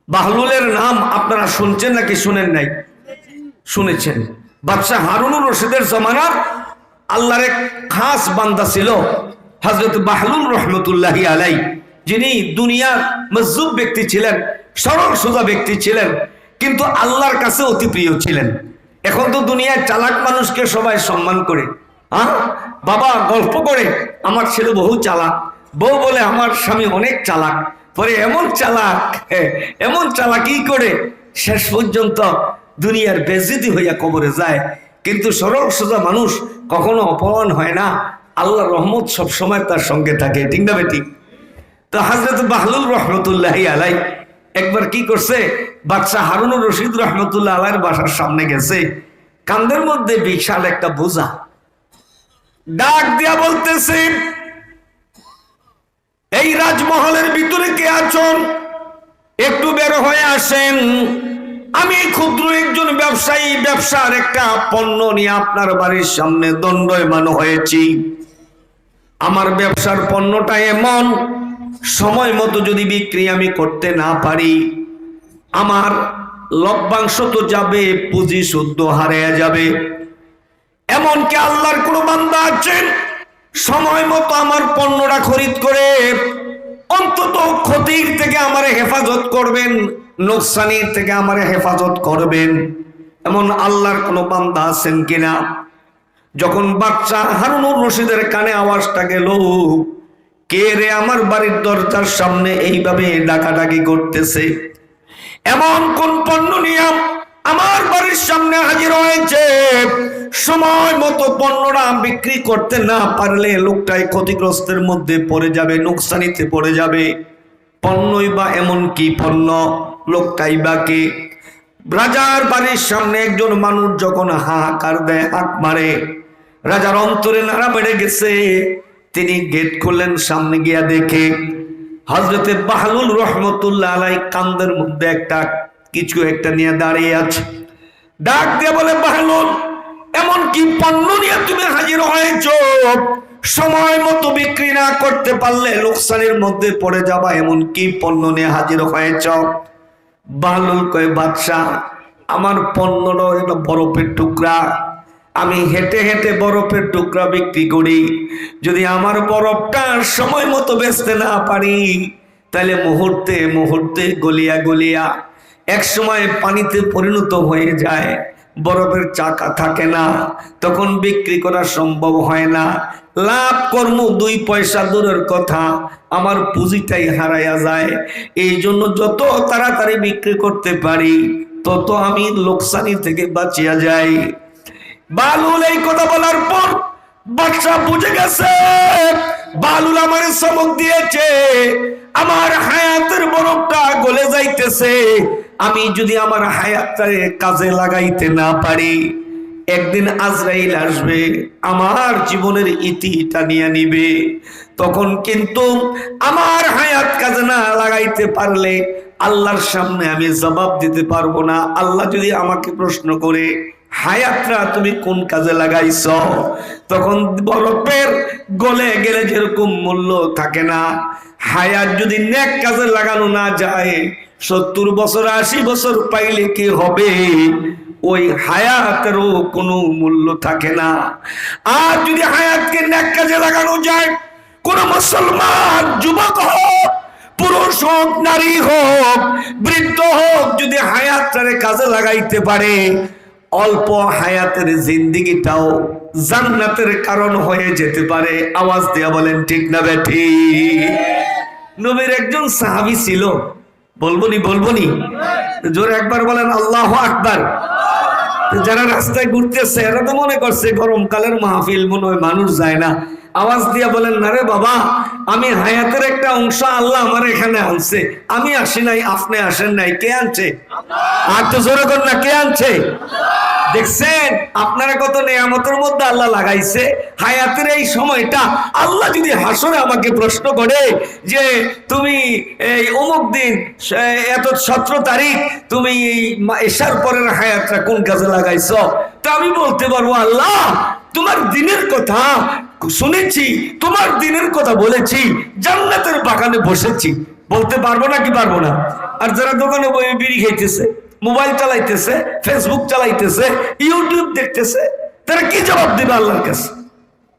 বাহলুলের নাম আপনারা শুনছেন নাকি শুনেন নাই? শুনেছেন। বাদশাহ হারুনুর রশিদের জমানার আল্লাহর এক খাস বান্দা ছিল হযরত বাহলুল রহমতুল্লাহি আলাই, যিনি দুনিয়ার মজজুব ব্যক্তি ছিলেন, সরল সোজা ব্যক্তি ছিলেন, কিন্তু আল্লাহর কাছে অতি প্রিয় ছিলেন। এখন তো দুনিয়ায় চালাক মানুষকে সবাই সম্মান করে। বাবা গল্প করে আমার ছেলে বহু চালাক, বউ বলে আমার স্বামী অনেক চালাক, পরে এমন চালাক, এমন চালাকি করে শেষ পর্যন্ত দুনিয়ার বেইজ্জতি হইয়া কবরে যায়। কিন্তু সরল সোজা মানুষ কখনো অপমান হয় না, আল্লাহর রহমত সবসময় তার সঙ্গে থাকে, ঠিক না বেটি? তো হযরত বাহলুল রহমতুল্লাহি আলাই একবার কি করছে, বাদশাহ হারুনুর রশিদ রহমতুল্লাহ আলাইয়ের বাসার সামনে গেছে, কাঁধের মধ্যে বিশাল একটা বোঝা, ডাক দিয়া বলতেছে, এই রাজমহলের ভিতরে কে আছেন? একটু বের হয়ে আসেন। আমি ক্ষুদ্র একজন ব্যবসায়ী, ব্যবসার একটা পণ্য নিয়ে আপনার বাড়ির সামনে দণ্ডায়মান হয়েছি। আমার ব্যবসার পণ্যটা এমন, সময় মতো যদি বিক্রি আমি করতে না পারি, আমার লভ্যাংশ তো যাবে, পুঁজি শুদ্ধ হারিয়ে যাবে। এমনকি আল্লাহর কোন বান্দা আছেন সময় মতো আমার পণ্যটা খরিদ করে অন্তত ক্ষতির থেকে আমার হেফাজত করবেন, নোকসানির থেকে আমার হেফাজত করবেন, এমন আল্লাহর কোন বান্দা আছেন কিনা? যখন বাদশাহ হারুনুর রশিদের কানে আওয়াজটা গেল, কে রে আমার বাড়ির দরজার সামনে এইভাবে ডাকাডাকি করতেছে, এমন কোন পণ্য নিয়ে আমার বাড়ির সামনে হাজির হয়েছে, সময় মতো পণ্যটা বিক্রি করতে না পারলে লোকটাই ক্ষতিগ্রস্তের মধ্যে পড়ে যাবে, নোকসানিতে পড়ে যাবে। পণ্যই বা এমন কি পণ্য, লোকটাই বা কে? রাজার বাড়ির সামনে একজন মানুষ যখন হাহাকার দেয়, হাঁক মারে, রাজার অন্তরে নাড়া বেড়ে গেছে। তিনি গেট খুললেন, সামনে গিয়া দেখে হযরতে বাহলুল রহমতুল্লাহ আলাই কাঁধের মধ্যে একটা কিছু একটা নিয়ে দাঁড়িয়ে আছে। ডাক দিয়ে বলে, বাহলুল, এমন কি পণ্য নিয়ে তুমি হাজির হয়েছো? সময় মতো বিক্রি না করতে পারলে লোকসানের মধ্যে পড়ে যাবা, এমন কি পণ্য নিয়ে হাজির হয়েছ? বাহলুল কয়, বাদশাহ, আমার পণ্যটা একটা বরফের টুকরা, আমি হেঁটে হেঁটে বরফের টুকরা বিক্রি করি। যদি আমার বরফটা সময় মতো বেচতে না পারি, তাহলে মুহূর্তে মুহূর্তে গলিয়া গলিয়া এক সময় পানিতে পরিণত হয়ে যায়, বরফের চাকা থাকে না, তখন বিক্রি করা সম্ভব হয় না। লাভ কর্ম 2 পয়সা দূরের কথা, আমার পুঁজিটাই হারাইয়া যায়। এই জন্য যত তাড়াতাড়ি বিক্রি করতে পারি তত আমি লোকসানি থেকে বাঁচিয়া যাই। বাহলুল এই কথা বলার পর বাদশা বুঝে গেছে, বাহলুল আমার চমক দিয়েছে, আমার হায়াতের বরফটা গলে যাইতেছে। আমি যদি আমার হায়াতটারে কাজে লাগাইতে না পারি, একদিন আজরাইল আসবে, আমার জীবনের ইতিটা নিয়ে নিবে। তখন কিন্তু আমার হায়াত কাজে না লাগাইতে পারলে আল্লাহর সামনে আমি জবাব দিতে পারবো না। আল্লাহ যদি আমাকে প্রশ্ন করে, হায়াতটা তুমি কোন কাজে লাগাইছ, তখন বরফের গলে গেলে যেরকম মূল্য থাকে না, হায়াত যদি নেক কাজে লাগানো না যায়, 70 বছর 80 বছর পাইলে কি হবে? ওই হায়াতেরও কোনো মূল্য থাকে না। আর যদি হায়াতকে নেক কাজে লাগানো যায়, কোন মুসলমান যুবক হোক, পুরুষ হোক, নারী হোক, বৃদ্ধ হোক, যদি হায়াতটারে কাজে লাগাইতে পারে, অল্প হায়াতের জিন্দেগিটাও জান্নাতের কারণ হয়ে যেতে পারে। আওয়াজ দিয়া বলেন ঠিক না বেঠি? নবীর একজন সাহাবী ছিল, বলবনি জোরে একবার বলেন আল্লাহু আকবার। যারা রাস্তায় ঘুরতেছে এরা তো মনে করছে গরমকালের মাহফিল, মনে হয় মানুষ যায় না। আওয়াজ দিয়া বলেন, না রে বাবা, আমি হায়াতের একটা অংশ আল্লাহ আমার এখানে আনছে, আমি আসি নাই, আপনি আসেন নাই, কে আনছে? আর তো জোরে কর না, কে আনছে? দেখছেন আপনারা কত নেয়ামতের মধ্যে আল্লাহ লাগাইছে। হায়াতের এই সময়টা আল্লাহ যদি হাসরে আমাকে প্রশ্ন করে যে তুমি এই অমুক দিন এত 17 তারিখ তুমি এই এশার পরের হায়াতটা কোন কাজে লাগাইছো, তো আমি বলতে পারবো, আল্লাহ তোমার দিনের কথা শুনেছি, তোমার দিনের কথা বলেছি, জান্নাতের বাগানে বসেছি। বলতে পারবো না কি পারবো না? আর যারা দোকানে বই বিড়ি খাইতেছে, মোবাইল চালাইতেছে, ফেসবুক চালাইতেছে, ইউটিউব দেখতেছে, তারা কি জবাব দিবে আল্লাহর কাছে?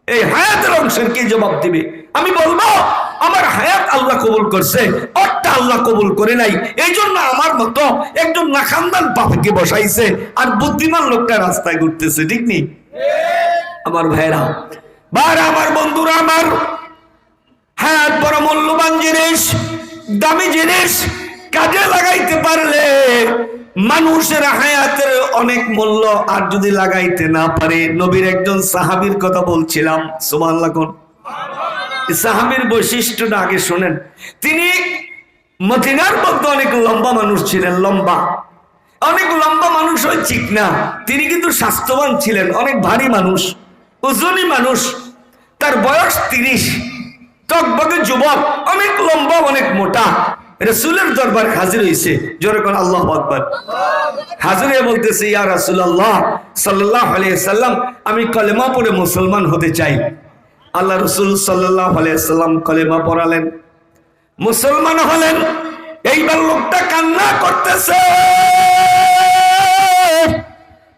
এই হায়াতের অংশের কি জবাব দিবে? আমি বলবো আমার হায়াত আল্লাহ কবুল করছে, ওরটা আল্লাহ কবুল করে নাই, এই জন্য আমার মতো একজন নাখানদান বাপকে বসাইছে আর বুদ্ধিমান লোকটা রাস্তায় ঘুরতেছে। ঠিক নেই আমার ভাইরা? আমার বন্ধুরা, আমার হায়াত বড় মূল্যবান জিনিস, দামি জিনিস। কাজে লাগাইতে পারলে মানুষের হায়াতের অনেক মূল্য, আর যদি লাগাইতে না পারে, নবীর একজন সাহাবীর কথা বলছিলাম, সুবহানাল্লাহ কোন সাহাবীর বৈশিষ্ট্যটা আগে শুনেন। তিনি মদিনার মধ্যে অনেক লম্বা মানুষ ছিলেন, লম্বা, অনেক লম্বা মানুষ, হয় চিকনা। তিনি কিন্তু স্বাস্থ্যবান ছিলেন, অনেক ভারী মানুষ, ওজনী মানুষ। তার বয়স 30, টকবকে যুবক, অনেক লম্বা, অনেক মোটা। রাসূলের দরবারে হাজির হয়েছে, জোরে কোন আল্লাহু আকবার। হাজির হয়ে বলতেছে, ইয়া রাসূলুল্লাহ সাল্লাল্লাহু আলাইহি সাল্লাম, আমি কলেমা পড়ে মুসলমান হতে চাই। আল্লাহ রাসূল সাল্লাল্লাহু আলাইহি সাল্লাম কলেমা পড়ালেন, মুসলমান হলেন। এইবার লোকটা কান্না করতেছে।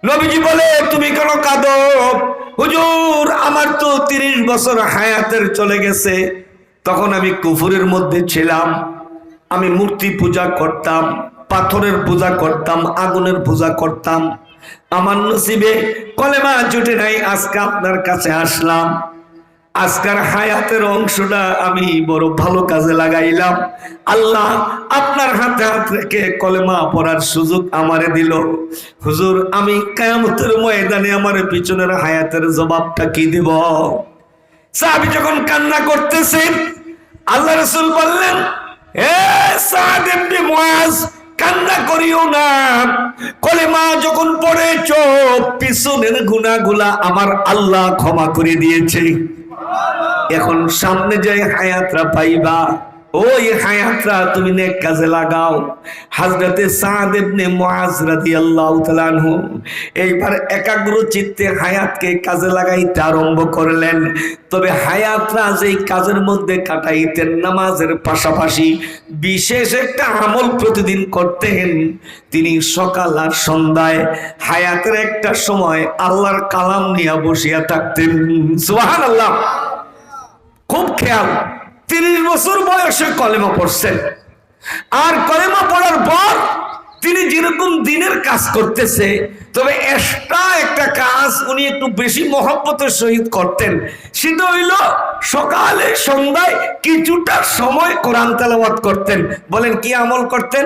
নবীজি বলে, তুমি কেন কাঁদো? হুজুর, আমার তো 30 বছর হায়াতের চলে গেছে। তখন আমি কুফরের মধ্যে ছিলাম, আমি মূর্তি পূজা করতাম, পাথরের পূজা করতাম, আগুনের পূজা করতাম। আমার নসিবে কলেমা জুটে নাই, আজকে আপনার কাছে আসলাম। আজকের হায়াতের অংশটা আমি বড় ভালো কাজে লাগাইলাম। আল্লাহ আপনার হাতে হাত রেখে কলেমা পড়ার সুযোগ আমারে দিল। হুজুর, আমি কিয়ামতের ময়দানে আমার পিছনের হায়াতের জবাবটা কি দিব? সাহাবী যখন কান্না করতেছে, আল্লাহ রাসূল বললেন, হে সাদ ইবনে মুআজ, কান্না করিও না। কলেমা যখন পড়েছো, পিছনের গুনাহগুলা আমার আল্লাহ ক্ষমা করে দিয়েছে। এখন সামনে যে হায়াতরা পাইবা, ওই হায়াতরা তুমি নেক কাজে লাগাও। হযরতে সাদ ইবনে মুআজ রাদিয়াল্লাহু তাআলা আনহু এইবার একাগ্র চিত্তে হায়াতকে কাজে লাগাইতে আরম্ভ করলেন। তবে হায়াতরা যেই কাজের মধ্যে কাটাইতেন, নামাজের পাশাপাশি বিশেষ একটা আমল প্রতিদিন করতেন। তিনি সকাল আর সন্ধ্যায় হায়াতের একটা সময় আল্লাহর কালাম নিয়ে বসিয়া থাকতেন। সুবহানাল্লাহ, খুব খেয়াল। 30 বছর বয়সে কলেমা পড়ছেন, আর কলেমা পড়ার পর তিনি যেরকম দিনের কাজ করতেছে, তবে এক্সট্রা একটা কাজ উনি একটু বেশি মহব্বতের সহিত করতেন। সেটা হইল সকালে সন্ধ্যায় কিছুটা সময় কোরআন তেলাওয়াত করতেন। বলেন কি আমল করতেন?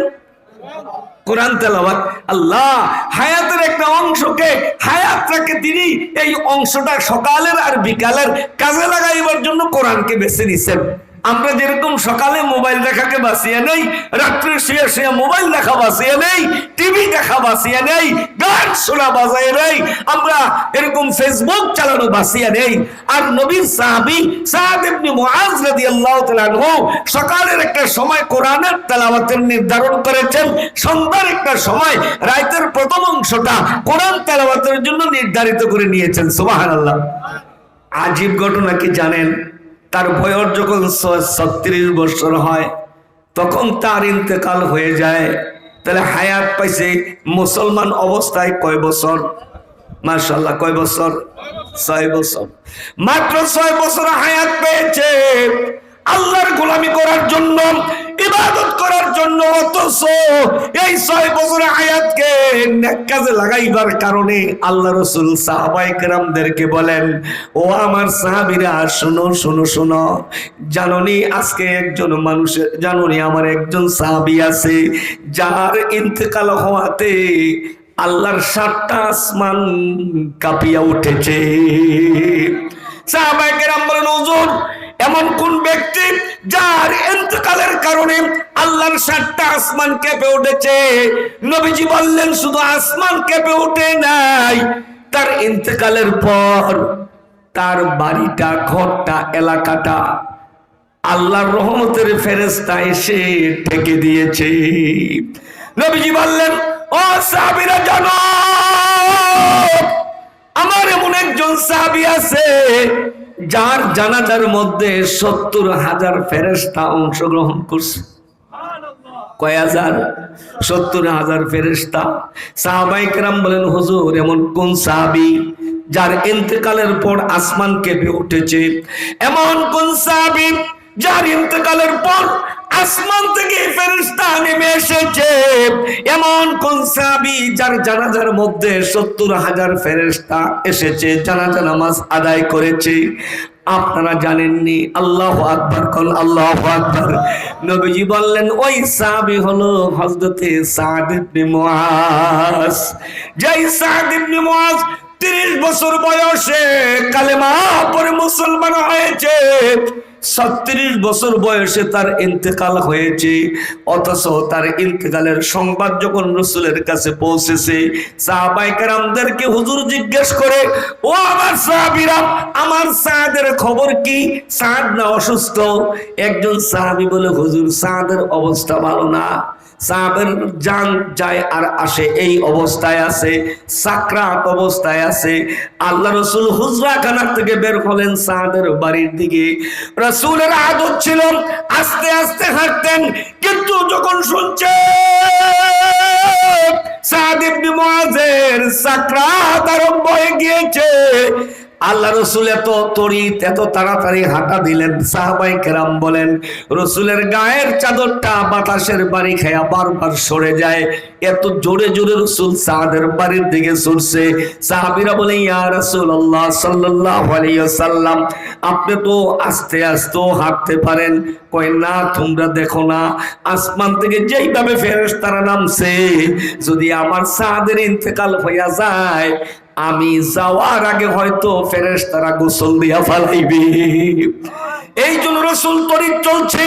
কোরআন তেলাওয়াত। আল্লাহ হায়াতের একটা অংশকে, হায়াতটাকে তিনি এই অংশটা সকালের আর বিকালের কাজে লাগাইবার জন্য কোরআনকে বেছে নিছেন। আমরা যেরকম সকালে মোবাইল দেখাকে বাঁচিয়ে নেই, রাত্রে শুয়ে শুয়ে মোবাইল দেখা বাঁচিয়ে নেই, টিভি দেখা বাঁচিয়ে নেই, গান শোনা বাঁচিয়ে নেই, আমরা এরকম ফেসবুক চালানো বাঁচিয়ে নেই। আর নবীর সাহাবী সাদ ইবনে মুআজ রাদিয়াল্লাহু তাআলা আনহু সকালের একটা সময় কোরআনের তেলাওয়াতের নির্ধারণ করেছেন, সন্ধ্যার একটা সময়, রাতের প্রথম অংশটা কোরআন তেলাওয়াতের জন্য নির্ধারিত করে নিয়েছেন। সুবহানাল্লাহ। আজীব ঘটনা কি জানেন? তার বয়স যখন 36 বছর হয়, তখন তার ইন্তেকাল হয়ে যায়। তাহলে হায়াত পাইছে মুসলমান অবস্থায় কয় বছর? মাশাআল্লাহ, কয় বছর? 6 বছর। মাত্র 6 বছর হায়াত পেয়েছে আল্লাহর গোলামি করার জন্য, ইবাদত করার জন্য। অথচ এই 6 বছরের হায়াতকে নেক কাজে লাগাইবার কারণে আল্লাহ রাসূল সাহাবায়ে কেরামদেরকে বলেন, ও আমার সাহাবীরা, শোনো শোনো শোনো, জানোনি আজকে একজন মানুষের, জানোনি আমার একজন সাহাবী আছে যার ইন্তেকাল হওয়াতে আল্লাহর 7টা আসমান কাঁপিয়া উঠেছে। সাহাবায়ে কেরাম বলেন, হুজুর, এমন কোন ব্যক্তি যার ইন্তেকালের কারণে আল্লাহর 7টা আসমান কেঁপে উঠেছে? নবীজি বললেন, শুধু আসমান কেঁপে ওঠে নাই, তার ইন্তেকালের পর তার বাড়িটা, ঘরটা, এলাকাটা আল্লাহর রহমতের ফেরেশতা এসে ঢেকে দিয়েছে। নবীজি বললেন, ও সাহাবীরা, জানো আমার এমন একজন সাহাবী আছে যার জানাজার মধ্যে 70,000 ফেরেশতা অংশগ্রহণ করছে। কয় হাজার? 70,000 ফেরেশতা। সাহাবায়ে কেরাম বলেন, হুজুর এমন কোন সাহাবী যার ইন্তেকালের পর আসমান কেঁপে উঠেছে? এমন কোন সাহাবী যার ইন্তেকালের পর আসমান থেকে ফেরেশতা নেমে এসেছে? এমন কোন সাহাবী যার জানাজার মধ্যে 70,000 ফেরেশতা এসেছে, জানাজা নামাজ আদায় করেছে? আপনারা জানেননি? আল্লাহু আকবার, কোন আল্লাহু আকবার। নবীজি বললেন ওই সাহাবী হলো হযরতে সাদ ইবনে মুআজ। যেই সাদ ইবনে মুআজ 30 বছর বয়সে কালেমা পড়ে মুসলমান হয়েছে, 36 বছর বয়সে তার ইন্তেকাল হয়েছে। অথচ তার ইন্তেকালের সংবাদ যখন রাসূলের কাছে পৌঁছেছে, সাহাবায়ে কেরামদেরকে হুজুর জিজ্ঞেস করে, ও আমার সাহাবীরা, আমার সাদের খবর কি? সাদ না অসুস্থ? একজন সাহাবী বলে, হুজুর সাদের অবস্থা ভালো না, সাহাবের জান যায় আর আসে এই অবস্থায় আছে, সাকরাত অবস্থায় আছে। আল্লাহ রাসূল হুজরাখানা থেকে বের হলেন সাদের বাড়ির দিকে। রাসূলের আদত ছিল আস্তে আস্তে হাঁটতেন, কিন্তু যখন শুনছে সাদ ইবনে মুআজের সাকরাত আরম্ভ হয়ে গিয়েছে, আল্লাহ রসুল এত তড়িৎ এত তাড়াতাড়ি হাঁটা দিলেন। সাহাবায়ে কেরাম বলেন, রসুলের গায়ের চাদরটা বাতাসের বাড়ি খায়া বারবার সরে যায়, এত জোরে জোরে রসুল সাদের বাড়ির দিকে ছুটছে। সাহাবীরা বলে, ইয়া রাসূলুল্লাহ সাল্লাল্লাহু আলাইহি ওয়াসাল্লাম, আপনি তো আস্তে আস্তে হাঁটতে পারেন। কয় না, তোমরা দেখো না আসমান থেকে যেইভাবে ফেরেশতারা নামছে, যদি আমার সাদের ইন্তেকাল হইয়া যায়, আমি যাওয়ার আগে হয়তো ফেরেশতারা গোসল দিয়া ফেলাইবে। এই জন্য রাসূল তড়িৎ চলছে।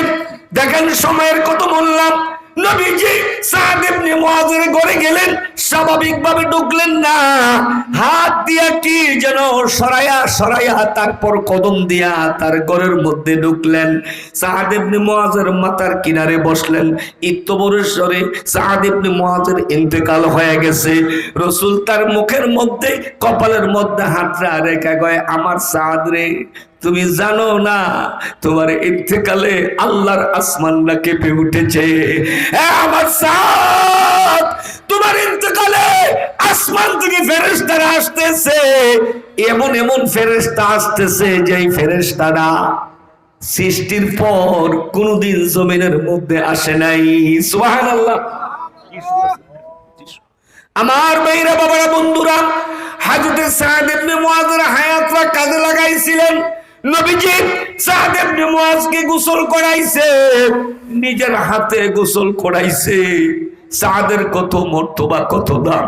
দেখেন সময়ের কত মূল্য। নবীজি সাদ ইবনে মুআজের ঘরে গেলেন, স্বাভাবিকভাবে ঢুকলেন না, হাত দিয়া কি যেন সরায়া সরায়া তারপর কদম দিয়া তার ঘরের মধ্যে ঢুকলেন। সাদ ইবনে মুআজের মাথার কিনারে বসলেন। ইত্তবরেশ্বরে সাদ ইবনে মুআজের ইন্তেকাল হয়ে গেছে। রাসূল তার মুখের মধ্যে কপালের মধ্যে হাতটা রেখে কয়, আমার সাদ রে, তুমি জানো না তোমার ইন্তেকালে আল্লাহর আসমানটা কেঁপে উঠেছে। আমার সাদ, তোমার ইন্তেকালে আসমান থেকে ফেরেশতারা আসতেছে, এমন এমন ফেরেশতা আসতেছে যেই ফেরেশতারা সৃষ্টির পর কোনদিন জমিনের মধ্যে আসে নাই। সুবহানাল্লাহ। আমার ভাইরা, বাবারা, বন্ধুরা, হযরত সাদ ইবনে মুআজের হায়াতটা কাজে লাগাইছিলেন। নবীজি সাদ ইবনে মুআজকে গোসল করাইছে, নিজের হাতে গোসল করাইছে। সাদের কত মর্তবা, কত দাম।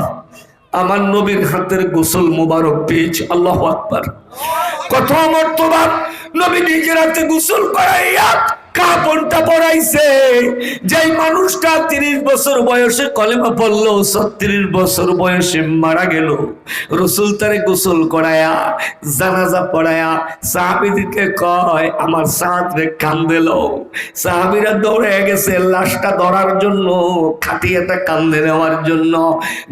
আমার নবীর হাতের গোসল মোবারক পেয়েছে। আল্লাহু আকবার, কত মর্তবা। নবী নিজের হাতে গোসল করাইয়া কাপড়টা পরাইছে। যেই মানুষটা 30 বছর বয়সে কলেমা পড়লো, 36 বছর বয়সে মারা গেল, রাসূল তারে গোসল করায়া জানাজা পড়ায়া সাহাবীদেরকে কয়, আমার সাদ রে কান্দে লও। সাহাবীরা দৌড়ে গেছে লাশটা ধরার জন্য, খাটিয়াটা কান্দে নেওয়ার জন্য।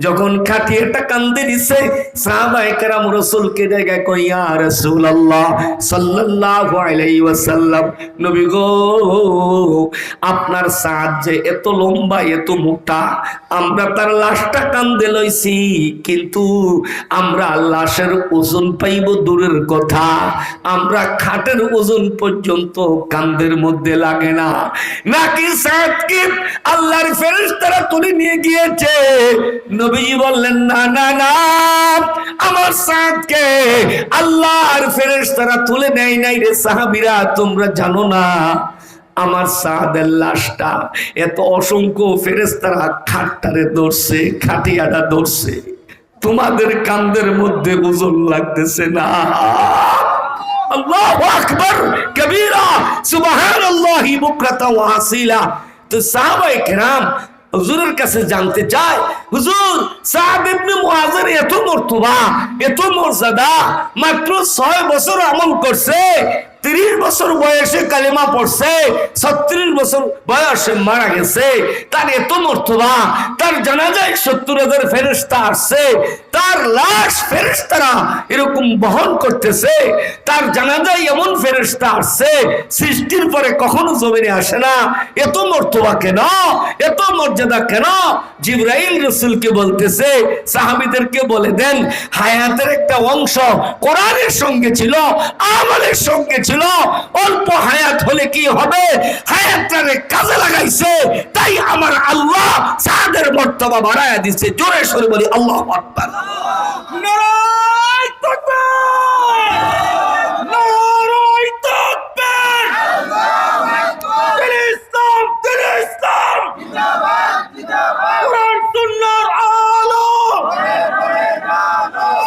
যখন খাটিয়াটা কান্দে দিছে, সাহাবায়ে কেরাম রাসূলকে ডেকে কয়, ইয়া রাসূলুল্লাহ সাল্লাল্লাহু আলাইহি ওয়াসাল্লাম, নবী গো, আপনার সাদ যে এত লম্বা, এত মোটা, আমরা তার লাশটা কান্দে লইছি, কিন্তু আমরা লাশের ওজন পাইব দূরের কথা, আমরা খাটের ওজন পর্যন্ত কান্দের মধ্যে লাগে না। নাকি সাদকে আল্লাহর ফেরেশতারা তুলে নিয়ে গিয়েছে? নবীজি বললেন, না না না, আমার সাদকে আল্লাহর ফেরেশতারা তুলে নেয় নাই রে সাহাবীরা, তোমরা জানো না আমার সাদের লাশটা এত অসংখ্য ফেরেশতারা খাটটারে ধরছে, খাটিয়াটা ধরছে, তোমাদের কান্দের মধ্যে ওজন লাগতেছে না। আল্লাহু আকবার কবীরা, সুবহানাল্লাহি বুকরাতাও ওয়া আসীলা। তো সাহাবায়ে কেরাম হুজুরের কাছে জানতে চায়, হুজুর সাদ ইবনে মুআজের এত মর্তবা, এত মর্যাদা, মাত্র 6 বছর আমল করছে, 30 বছর বয়সে কালেমা পড়ছে, 36 বছর বয়সে মারা গেছে, তার এত মর্তবা, তার তার জানাজায় 70,000 ফেরেশতা আসছে, তার লাশ ফেরেশতারা এরকম বহন করতেছে, তার জানাজায় এমন ফেরেশতা আসছে সৃষ্টির পরে কখনো জমিনে আসে না। এত মর্তবা কেন, এত মর্যাদা কেন? জিবরাইল রাসূলকে বলতেছে, সাহাবীদেরকে বলে দেন, হায়াতের একটা অংশ কোরআনের সঙ্গে ছিল, আমলের সঙ্গে ছিল। অল্প হায়াত হলে কি হবে, হায়াতটারে কাজে লাগাইছে, তাই আমার আল্লাহ সাদের মর্তবা বাড়ায়া দিচ্ছে। জোরে সরে বলি আল্লাহু আকবার। নারায়ে তাকবীর, নারায়ে তাকবীর, আল্লাহু আকবার। দিন ইসলাম, দিন ইসলাম জিন্দাবাদ, জিন্দাবাদ। কোরআন সুন্নাহর আলো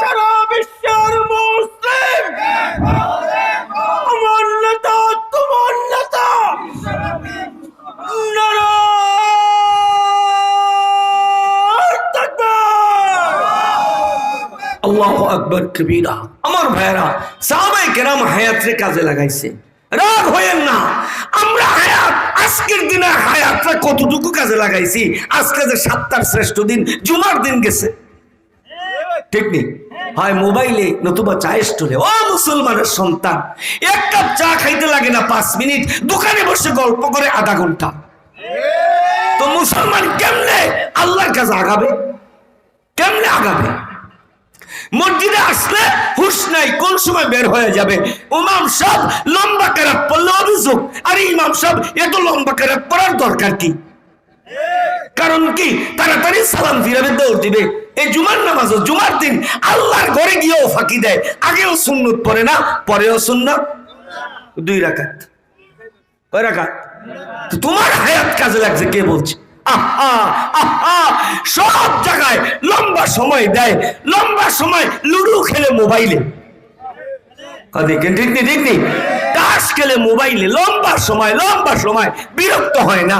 সারা বিশ্বের মুসলিম আমার নেতা, তোমার নেতা। আল্লাহু আকবার কবীরা। আমার ভাইরা, সাহাবায়ে কেরাম হায়াতরে কাজে লাগাইছে। রাগ হয়েন না, আমরা হায়াত আজকের দিনে হায়াতটা কতটুকু কাজে লাগাইছি। আজকে যে 7টার শ্রেষ্ঠ দিন জুমার দিন গেছে, ঠিক নেই? হয় মোবাইলে নতুবা চায়ের স্টলে। ও মুসলমানের সন্তান, এক কাপ চা খাইতে লাগে না 5 মিনিট, দোকানে বসে গল্প করে আধা ঘন্টা। তো মুসলমান কেমনে আল্লাহর কাছে আগাবে, কেমনে আগাবে? মসজিদে আসলে হুশ নাই, কোন সময় বের হয়ে যাবে। ইমাম সাহেব লম্বা কেরাত পড়লে অভিযোগ, আরে ইমাম সাহেব এত লম্বা কেরাত পড়ার দরকার কি? কারণ কি? তাড়াতাড়ি সালাম ফিরাবে, দৌড় দিবে। এই জুমার নামাজও জুমার দিন আল্লাহর ঘরে গিয়েও ফাঁকি দেয়। আগেও সুন্নত পড়ে না, পরেও সুন্নত 2 রাকাত। কয় রাকাত? তোমার হায়াত কাজে লাগছে কে বলছে? সব জায়গায় লম্বা সময় দেয়, লম্বা সময় লুডু খেলে মোবাইলে, ঠিক নেই? ঠিক নেই? তাস খেলে মোবাইলে লম্বা সময় বিরক্ত হয় না।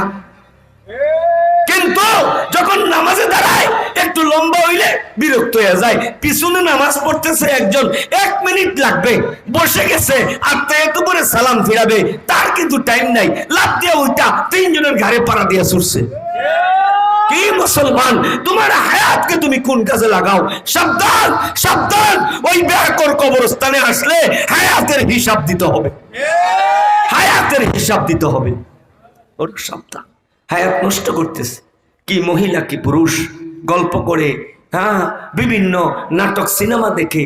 কিন্তু যখন নামাজে দাঁড়ায় একটু লম্বা হইলে বিরক্ত হয়ে যায়। পিছনে নামাজ পড়তেছে একজন, 1 মিনিট লাগবে, বসে গেছে আত্মায়াত করে সালাম ফিরাবে, তার কিন্তু টাইম নাই। লাফ দিয়ে উল্টা 3 জনের ঘাড়ে পাড়া দিয়ে ছুটছে। কি মুসলমান, তোমার হায়াতকে তুমি কোন কাজে লাগাও? সাবধান, সাবধান। ওই বেয়াকর কবরস্থানে আসলে হায়াতের হিসাব দিতে হবে, হায়াতের হিসাব দিতে হবে। ওর সাবধান, হায়াত নষ্ট করতেছে। কি মহিলা কি পুরুষ গল্প করে, হ্যাঁ, বিভিন্ন নাটক সিনেমা দেখে,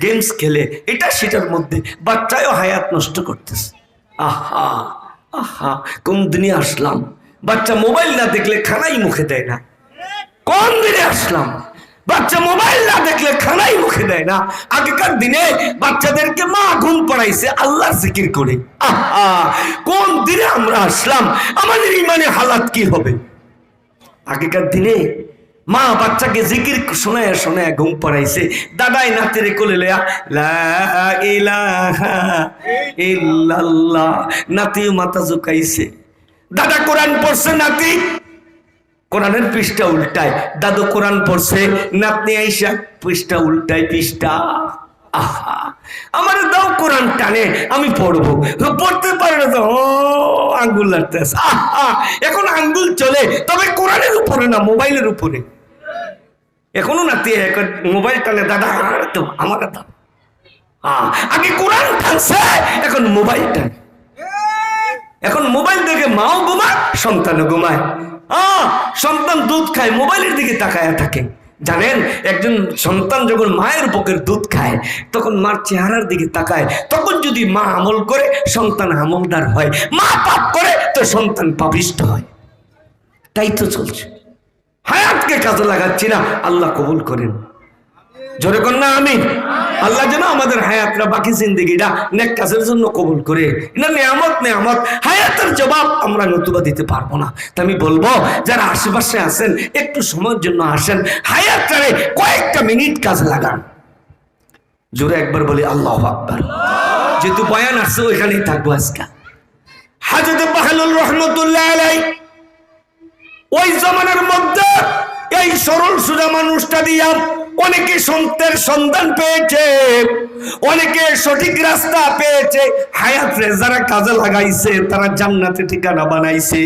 গেমস খেলে, এটা সেটার মধ্যে বাচ্চায়ও হায়াত নষ্ট করতেছে। আহা আহা, কোন দিনে আসলাম? বাচ্চা মোবাইল না দেখলে খানাই মুখে দেয় না। কোন দিনে আসলাম? বাচ্চা মোবাইল না দেখলে খানাই মুখে দেয় না। আগেকার দিনে বাচ্চাদেরকে মা ঘুম পড়াইছে আল্লাহর জিকির করে। আহা, কোন দিনে আমরা আসলাম? আমাদের ইমানের হালাত কি হবে? আগেকার দিনে মা বাচ্চাকে জিকির শোনায় শোনায় ঘুম পড়াইছে। দাদাই নাতিরে কোলে লয়া লা ইলাহা ইল্লাল্লাহ, নাতিও মাথা ঝুঁকাইছে। দাদা কোরআন পড়ছে, নাতি কোরআনের পৃষ্ঠা উল্টায়। দাদু কোরআন পড়ছে, নাতনি আইসা পৃষ্ঠা উল্টায়, পৃষ্ঠা। আহা, আমার দাও কোরআন টানে, আমি পড়বো। পড়তে পারে না তো আঙ্গুল লাগতেছে। আহা, এখন আঙ্গুল চলে, তবে কোরআনের উপরে না, মোবাইলের উপরে। এখনো নাতি মোবাইল টানে, দাদা তো আমার দাও। আগে কোরআন টানছে, এখন মোবাইল টানে। এখন মোবাইল দেখে মাও ঘুমায়, সন্তানও ঘুমায়। সন্তান দুধ খায়, মোবাইলের দিকে তাকায় থাকে। জানেন, একজন সন্তান যখন মায়ের বুকের দুধ খায় তখন মার চেহারার দিকে তাকায়। তখন যদি মা আমল করে সন্তান আমলদার হয়, মা পাপ করে তো সন্তান পাপিষ্ট হয়। তাই তো চলছে। হায়াতকে কাজে লাগাচ্ছি না, আল্লাহ কবুল করেন। জোরে কর না আমিন। আল্লাহ যেন আমাদের হায়াতটা, বাকি জিন্দেগিটা নেক কাজের জন্য কবুল করে। না নেয়ামত, নেয়ামত, হায়াতের জবাব আমরা নতুবা দিতে পারবো না। তা আমি বলবো, যারা আশেপাশে আছেন একটু সময়ের জন্য আসেন, হায়াতটারে কয়েকটা মিনিট কাজে লাগান। জোরে একবার বলি আল্লাহু আকবার। যেহেতু বয়ান আসছে ওইখানেই থাকবো আজকে। হাজরত বাহলুল রহমতুল্লাহ আলাইহি ওই জমানার মধ্যে এই সরল সোজা মানুষটা দিয়া অনেকে সন্তের সন্ধান পেয়েছে, অনেকে সঠিক রাস্তা পেয়েছে। হায়াত রে যারা কাজে লাগাইছে তারা জান্নাতে ঠিকানা বানাইছে।